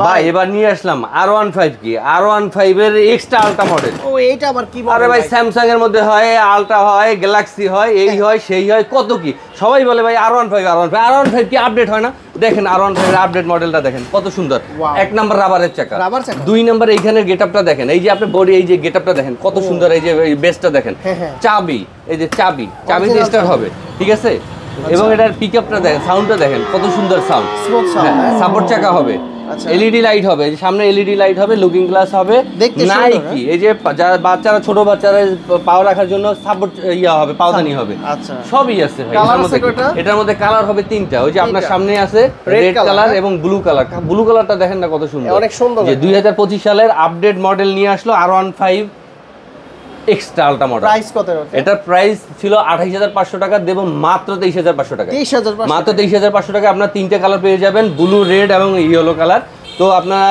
ভাই এবার নিয়ে আসলাম R15 কি R15 এর এক্সট্রা আলট্রা মডেল। ও এইটা আবার কি আরে ভাই স্যামসাং এর মধ্যে হয়, আলট্রা হয়, গ্যালাক্সি হয়, এই হয় সেই হয়, কত কি সবাই বলে ভাই R15 কি আপডেট হয় না? দেখেন R15 এর আপডেট মডেলটা দেখেন কত সুন্দর। এক নাম্বার রাবারের চাকা, দুই নাম্বার এইখানের গেটআপটা দেখেন, এই যে আপনি বডি এই যে গেটআপটা দেখেন কত সুন্দর, এই যে বেসটা দেখেন, চাবি এই যে চাবি দিয়ে স্টার্ট হবে, ঠিক আছে? এবং এটার পিকআপটা দেখেন, সাউন্ডটা দেখেন কত সুন্দর সাউন্ড, সাপোর্ট চাকা হবে, এলইডি লাইট হবে, সামনে এলইডি লাইট হবে, লুকিং গ্লাস হবে, নাইকি এই যে যারা বাচ্চারা ছোট বাচ্চারা পাও রাখার জন্য সাপোর্ট ইয়া হবে, পাওদানি হবে, সবই আছে ভাই এটার মধ্যে। কালার হবে তিনটা, ওই যে আপনার সামনে আছে রেড কালার এবং ব্লু কালার। ব্লু কালারটা দেখেন না কত সুন্দর, অনেক সুন্দর। যে 2025 সালের আপডেট মডেল নিয়ে আসলো R15 extra ultra model. Price কত? এটার প্রাইস ছিল 28500 টাকা, দেব মাত্র 23500 টাকা। মাত্র 23500 টাকা আপনার তিনটে কালার পেয়ে যাবেন, ব্লু, রেড এবং ইয়েলো কালার। তো আপনারা